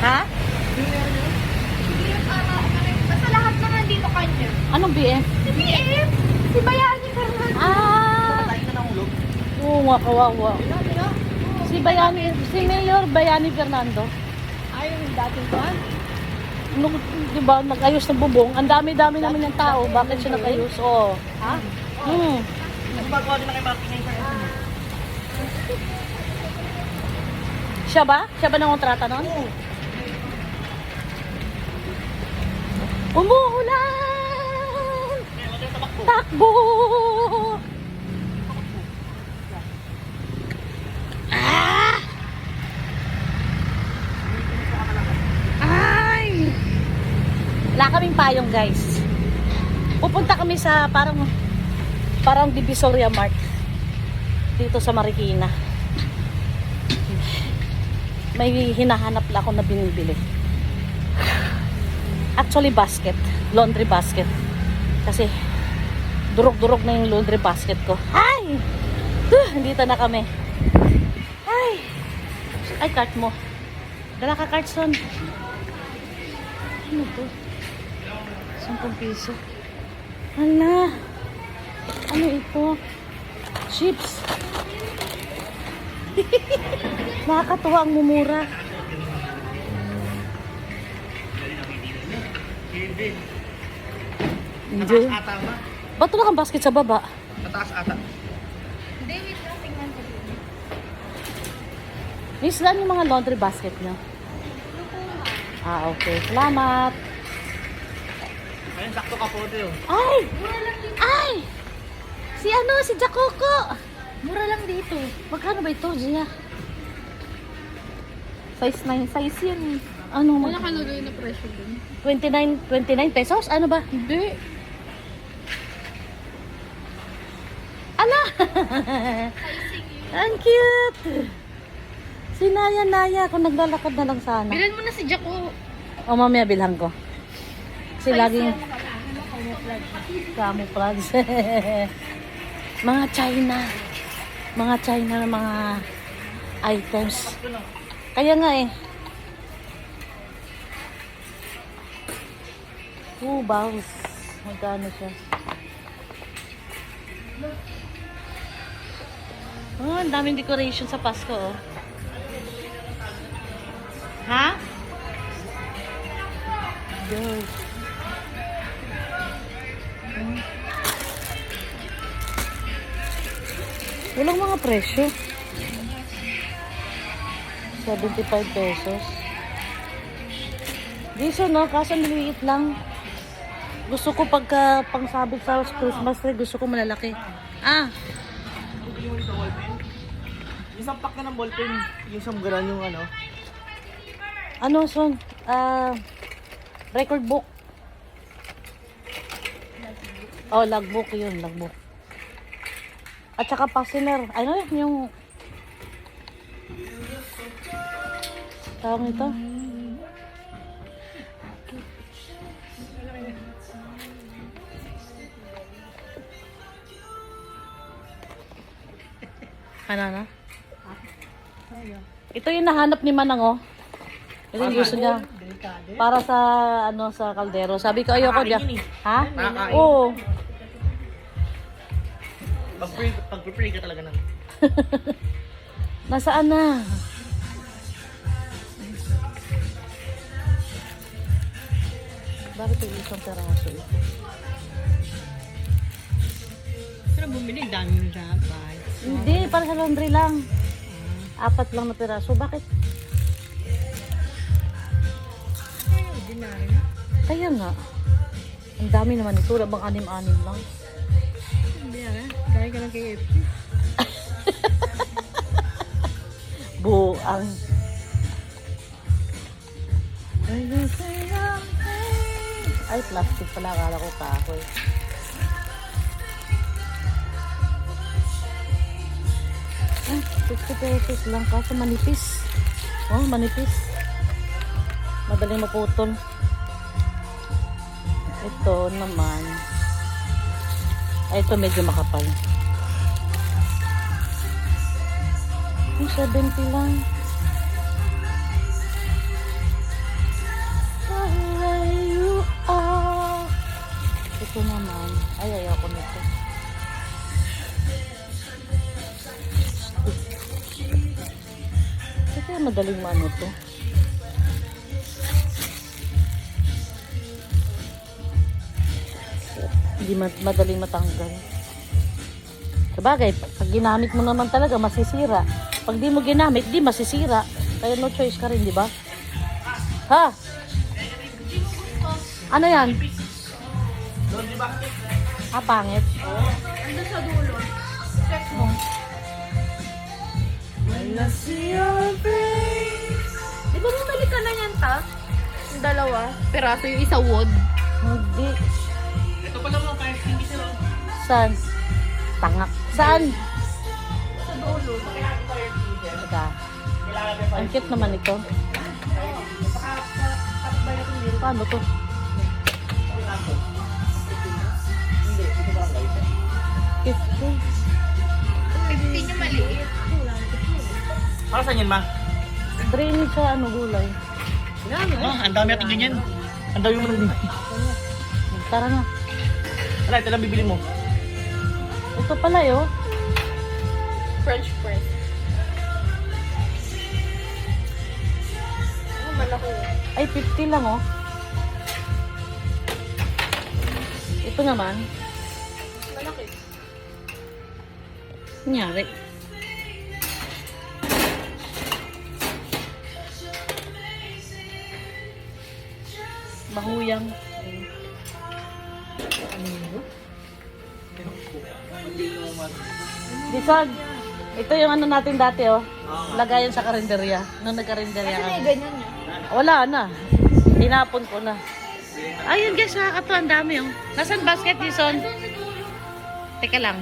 Ha? Basta lahat na nandito kanya. Anong BF? Si BF! Si Bayani Fernando. Ah! Tayo na nahulog. Oo nga, kawawa. Ano? Si Bayani, si Mayor Bayani Fernando. Ay, yung dating kuhan. Nung, di ba, nag-ayos ng bubong, ang dami-dami naman ng tao. Bakit siya nag-ayos? Oo. Ha? Nagpagawa din na kay Martin ngayon sa SM. Siya ba? Siya ba nangontrata nun? Oo. Umuulan! Kaya wala yung tabakbo. Takbo! Ah! Ay! Wala kaming payong, guys. Pupunta kami sa parang Divisoria Mart dito sa Marikina. May hinahanap lang ako na binibili. Actually basket, laundry basket. Kasi durog-durog na yung laundry basket ko. Ay! Nandito na kami. Ay, cart mo. Dala ka cart, son. Ano to? 10 piso. Hala. Ano ito? Chips. Nakakatuwa ang mumura. Hindi. Nataas ata ba? Ba't wala kang basket sa baba? Nataas ata. Hindi, wait lang. Tingnan ko dito. Miss, saan yung mga laundry basket nyo? Ah, okay. Salamat. Ayun, sakto ka po ito. Ay! Ay! Si ano? Si Jakoko! Mura lang dito. Magkano ba ito, Gia? Size 9. Size yan eh. Ano? Wala ka nagay na presyo dun. 29 pesos? Ano ba? Hindi. Ala! Ang cute! Si Naya. Kung naglalakad na lang sana. Bilan mo na si Jaco. O, mamaya bilhan ko. Kasi laging Ano camouflage. Mga China. Mga China na mga items. Kaya nga eh. Bows. Magkano siya? Oh, ang daming decoration sa Pasko, oh. Ha? Yes. Walang mga presyo. 75 pesos. Dito, no? Kaso niliit lang. Gusto ko pagka pangsabit sa Christmas tree, gusto ko malalaki. Ah! Bumili mo sa ballpen. Isang pack na ng ballpen. Yung sa garan yung ano. Ano, son? Record book. Oh, logbook yun, logbook. At saka fastener. Ano yung tawag ito? Ano na? Ito yung nahanap ni Manang, oh. Ito yung gusto niya. Para sa, sa kaldero. Sabi ko, ayoko Nakakain dyan. yun eh. Ha? Nakakain. Oo. Pag-pray ka talaga naman. Nasaan na? Bakit yung isang peraso ito? Pero bumili, dami mo dapat. Hindi, para sa laundry lang. 4 lang na peraso. Bakit? Ay, ordinary na. Kaya nga. Ang dami naman ito. Labang 6-6 lang. Hindi na. Gaya ka ng KFC. Buang. Ay, plastic pala. Akala ko kahoy. Ay, 50 pesos lang. Kaso manipis. Oh, manipis. Madaling maputol. Ito naman. Ay, ito medyo makapal. Yung 70 lang. madaling maano to. Hindi madaling matanggal. Sabagay, pag ginamit mo naman talaga, masisira. Pag di mo ginamit, di masisira. Kaya no choice ka rin, di ba? Ha? Ano yan? Laundry basket. Ah, pangit. Ando sa dulo. Check mo. When I see your face. Di ba bumili ka na yan, ta? Yung dalawa. Peraso yung isa wood. Hindi. Ito pala mo, kahit hindi sila. Saan? Tangak. Saan? Sa dulo. Teka. Ang cute naman ito. Paano to? Hindi, ito ba ang guys? 50. 50 yung maliit. Para saan yan, ma? Drainage sa ano, gulay. Oh, ang dami natin ganyan. Ang dami mo nang bibili. Tara na. Ala, ito lang bibili mo. Ito pala yun. French press. Oh, malaki yun. Ay, 50 lang oh. Ito naman. Malaki. Kunyari. Bahuyang. Disag. Ito yung ano natin dati oh. Lagayan sa karinderya. Nung nagkarinderya Kasi may kami. ganyan yun. Wala na. Tinapon ko na. Ayun guys, nakakatuwa. Ang dami oh. Nasaan basket, Jason? Teka lang.